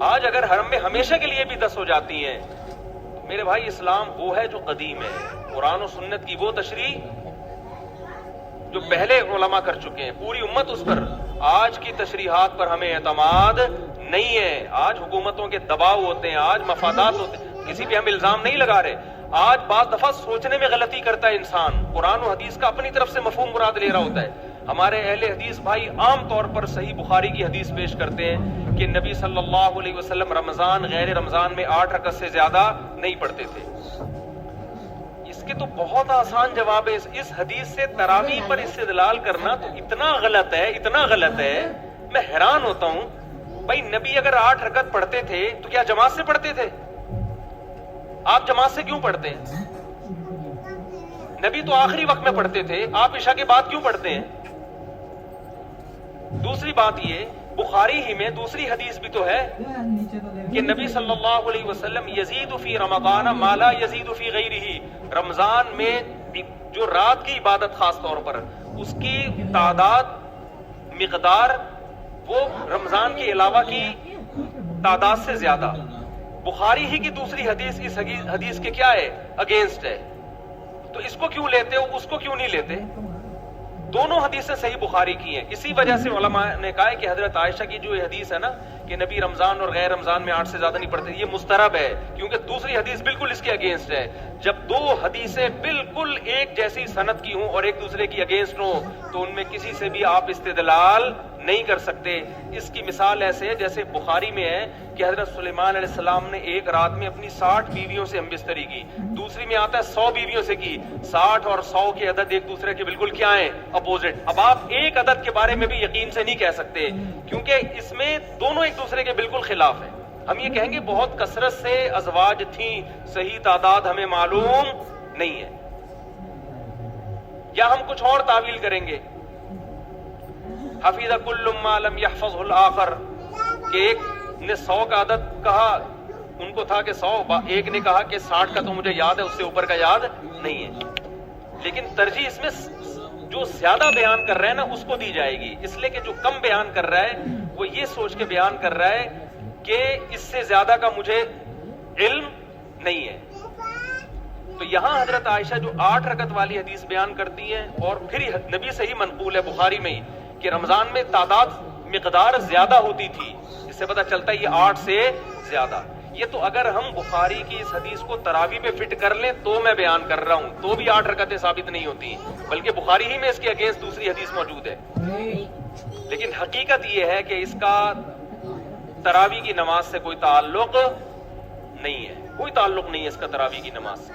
آج اگر حرم میں ہمیشہ کے لیے بھی 10 ہو جاتی ہیں تو میرے بھائی اسلام وہ ہے جو قدیم ہے. قرآن و سنت کی وہ تشریح جو پہلے علماء کر چکے ہیں, پوری امت اس پر. آج کی تشریحات پر ہمیں اعتماد نہیں ہے. آج حکومتوں کے دباؤ ہوتے ہیں, آج مفادات ہوتے ہیں. کسی پہ ہم الزام نہیں لگا رہے. آج بعض دفعہ سوچنے میں غلطی کرتا ہے انسان, قرآن و حدیث کا اپنی طرف سے مفہوم مراد لے رہا ہوتا ہے. ہمارے اہل حدیث بھائی عام طور پر صحیح بخاری کی حدیث پیش کرتے ہیں کہ نبی صلی اللہ علیہ وسلم رمضان غیر رمضان میں 8 رکعت سے زیادہ نہیں پڑھتے تھے. اس کے تو بہت آسان جواب ہے. اس حدیث سے تراویح پر استدلال کرنا تو اتنا غلط ہے, اتنا غلط ہے, میں حیران ہوتا ہوں. بھائی نبی اگر 8 رکعت پڑھتے تھے تو کیا جماعت سے پڑھتے تھے؟ آپ جماعت سے کیوں پڑھتے ہیں؟ نبی تو آخری وقت میں پڑھتے تھے, آپ عشاء کے بعد کیوں پڑھتے ہیں؟ دوسری بات یہ, بخاری ہی میں دوسری حدیث بھی تو ہے کہ نبی صلی اللہ علیہ وسلم یزید فی رمضان ما لا یزید فی غیرہ, رمضان میں جو رات کی عبادت خاص طور پر اس کی تعداد مقدار وہ رمضان کے علاوہ کی تعداد سے زیادہ. بخاری ہی کی دوسری حدیث اس حدیث کے کیا ہے؟ اگینسٹ ہے. تو اس کو کیوں لیتے ہو, اس کو کیوں نہیں لیتے؟ دونوں حدیثیں صحیح بخاری کی ہیں. اسی وجہ سے علماء نے کہا ہے کہ حضرت عائشہ کی جو حدیث ہے نا کہ نبی رمضان اور غیر رمضان میں 8 سے زیادہ نہیں پڑھتے, یہ مسترب ہے, کیونکہ دوسری حدیث بالکل اس کے اگینسٹ ہے. جب دو حدیثیں بالکل ایک جیسی سند کی ہوں اور ایک دوسرے کی اگینسٹ ہوں تو ان میں کسی سے بھی آپ استدلال نہیں کر سکتے. اس کی مثال ایسے ہے جیسے بخاری میں ہے کہ حضرت سلیمان علیہ السلام نے ایک رات میں اپنی 60 بیویوں سے ہمبستری کی. دوسری میں آتا ہے 100 بیویوں سے کی. 60 اور 100 کے عدد ایک دوسرے کے بالکل کیا ہیں؟ اپوزٹ. اب آپ ایک عدد کے بارے میں بھی یقین سے نہیں کہہ سکتے کیونکہ اس میں دونوں ایک دوسرے کے بالکل خلاف ہیں. ہم یہ کہیں گے بہت کثرت سے ازواج تھیں, صحیح تعداد ہمیں معلوم نہیں ہے, یا ہم کچھ اور تعویل کریں گے. حفظ کل ما لم يحفظه الاخر, کہ ایک نے 100 کا عدد کہا, ان کو تھا کہ 100, ایک نے کہا کہ 60 کا تو مجھے یاد ہے, اس سے اوپر کا یاد نہیں ہے. لیکن ترجیح اس میں جو زیادہ بیان کر رہا ہے نا اس کو دی جائے گی, اس لیے کہ جو کم بیان کر رہا ہے وہ یہ سوچ کے بیان کر رہا ہے کہ اس سے زیادہ کا مجھے علم نہیں ہے. تو یہاں حضرت عائشہ جو 8 رکعت والی حدیث بیان کرتی ہیں اور پھر نبی سے ہی منقول ہے بخاری میں ہی کہ رمضان میں تعداد مقدار زیادہ ہوتی تھی, اس سے پتہ چلتا ہے یہ 8 سے زیادہ. یہ تو اگر ہم بخاری کی اس حدیث کو تراویح پہ فٹ کر لیں تو میں بیان کر رہا ہوں, تو بھی 8 رکعتیں ثابت نہیں ہوتی, بلکہ بخاری ہی میں اس کے اگینسٹ دوسری حدیث موجود ہے. لیکن حقیقت یہ ہے کہ اس کا تراویح کی نماز سے کوئی تعلق نہیں ہے, کوئی تعلق نہیں ہے اس کا تراویح کی نماز سے.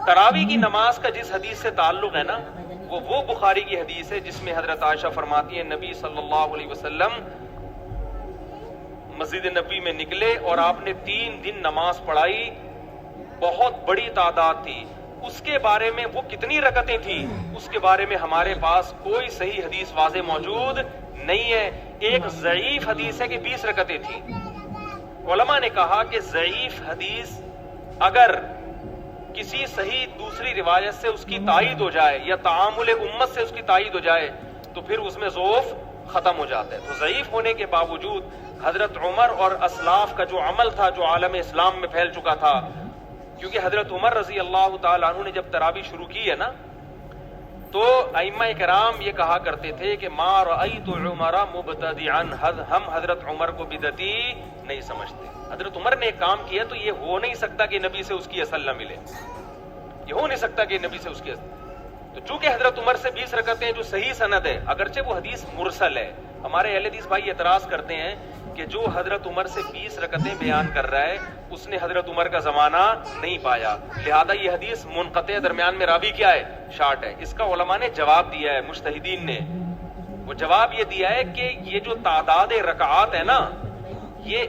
تراویح کی نماز کا جس حدیث سے تعلق ہے نا وہ بخاری کی حدیث ہے جس میں حضرت عائشہ فرماتی ہیں نبی صلی اللہ علیہ وسلم مسجد نبی میں نکلے اور آپ نے 3 دن نماز پڑھائی, بہت بڑی تعداد تھی. اس کے بارے میں وہ کتنی رکعتیں تھیں اس کے بارے میں ہمارے پاس کوئی صحیح حدیث واضح موجود نہیں ہے. ایک ضعیف حدیث ہے کہ 20 رکعتیں تھیں. علماء نے کہا کہ ضعیف حدیث اگر کسی صحیح دوسری روایت سے اس کی تائید ہو جائے یا تعامل امت سے اس کی تائید ہو جائے تو پھر اس میں ضعف ختم ہو جاتا ہے. تو ضعیف ہونے کے باوجود حضرت عمر اور اسلاف کا جو عمل تھا جو عالم اسلام میں پھیل چکا تھا, کیونکہ حضرت عمر رضی اللہ تعالیٰ عنہ نے جب تراویح شروع کی ہے نا تو ائمہ کرام یہ کہا کرتے تھے کہ ما رأیت عمر مبتدعا, ہم حضرت عمر کو بدعتی نہیں سمجھتے. حضرت عمر نے ایک کام کیا تو یہ ہو نہیں سکتا کہ نبی سے اس کی اصل نہ ملے, یہ ہو نہیں سکتا کہ نبی سے اس کی اصل. تو چونکہ حضرت عمر سے 20 رکعتیں جو صحیح سند ہے, اگرچہ وہ حدیث مرسل ہے, ہمارے اہل حدیث بھائی اعتراض کرتے ہیں کہ جو حضرت عمر سے 20 رکعتیں بیان کر رہا ہے اس نے حضرت عمر کا زمانہ نہیں پایا, لہذا یہ حدیث منقطع, درمیان میں راوی کیا ہے؟ شارٹ ہے. اس کا علماء نے جواب دیا ہے, مجتہدین نے وہ جواب یہ دیا ہے کہ یہ جو تعداد رکعات ہے نا یہ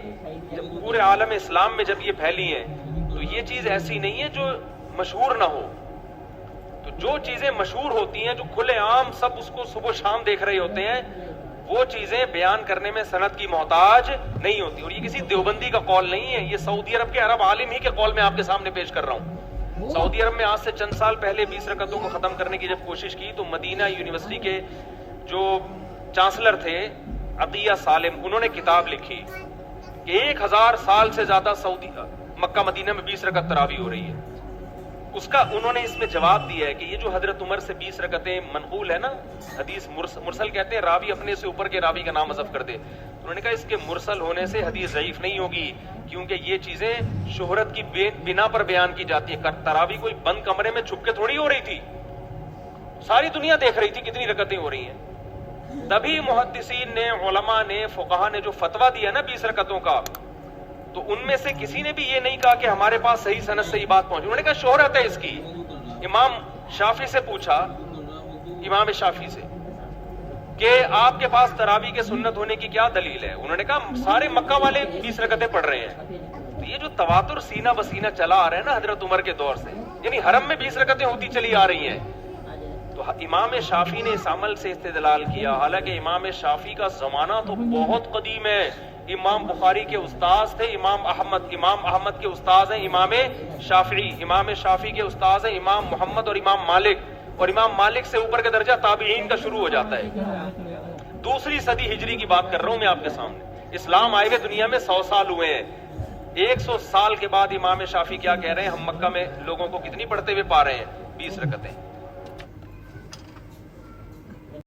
جب پورے عالم اسلام میں جب یہ پھیلی ہیں تو یہ چیز ایسی نہیں ہے جو مشہور نہ ہو. تو جو چیزیں مشہور ہوتی ہیں, جو کھلے عام سب اس کو صبح شام دیکھ رہے ہوتے ہیں, وہ چیزیں بیان کرنے میں سند کی محتاج نہیں ہوتی. اور یہ کسی دیوبندی کا قول نہیں ہے, یہ سعودی عرب کے عرب عالم ہی کے قول میں آپ کے سامنے پیش کر رہا ہوں. سعودی عرب میں آج سے چند سال پہلے 20 رکعتوں کو ختم کرنے کی جب کوشش کی تو مدینہ یونیورسٹی کے جو چانسلر تھے عطیہ سالم, انہوں نے کتاب لکھی کہ 1000 سال سے زیادہ سعودی مکہ مدینہ میں 20 رکعت تراویح ہو رہی ہے. اس کا انہوں نے اس میں جواب دیا ہے کہ یہ جو حضرت عمر سے 20 رکعتیں منقول ہے نا، حدیث مرسل کہتے ہیں راوی اپنے سے اوپر کے راوی کا نام حذف کر دے. انہوں نے کہا اس کے مرسل ہونے سے حدیث ضعیف نہیں ہوگی، کیونکہ یہ چیزیں شہرت کی بنا پر بیان کی جاتی ہیں. تراویح کوئی بند کمرے میں چھپ کے تھوڑی ہو رہی تھی، ساری دنیا دیکھ رہی تھی کتنی رکعتیں ہو رہی ہیں. تبھی محدثین نے، علماء نے، فقہا نے جو فتویٰ دیا نا 20 رکعتوں کا، تو ان میں سے کسی نے بھی یہ نہیں کہا کہ ہمارے پاس صحیح سند سے یہ بات پہنچی. انہوں نے کہا شہرت ہے اس کی. امام شافعی سے پوچھا، امام شافعی سے، کہ آپ کے پاس تراویح کے سنت ہونے کی کیا دلیل ہے؟ انہوں نے کہا سارے مکہ والے 20 رکعتیں پڑھ رہے ہیں. تو یہ جو تواتر سینہ بسینہ چلا آ رہا ہے نا حضرت عمر کے دور سے، یعنی حرم میں 20 رکعتیں ہوتی چلی آ رہی ہیں. تو امام شافعی نے اس عمل سے استدلال کیا، حالانکہ امام شافعی کا زمانہ تو بہت قدیم ہے. امام بخاری کے استاذ تھے امام احمد کے استاذ ہیں امام شافعی. امام شافعی کے استاذ ہیں امام محمد اور امام مالک، اور امام مالک سے اوپر کا درجہ تابعین کا شروع ہو جاتا ہے. 2 صدی ہجری کی بات کر رہا ہوں میں آپ کے سامنے. اسلام آئے ہوئے دنیا میں 100 سال ہوئے ہیں. 100 سال کے بعد امام شافعی کیا کہہ رہے ہیں؟ ہم مکہ میں لوگوں کو کتنی پڑھتے ہوئے پا رہے ہیں؟ 20 رکعتیں.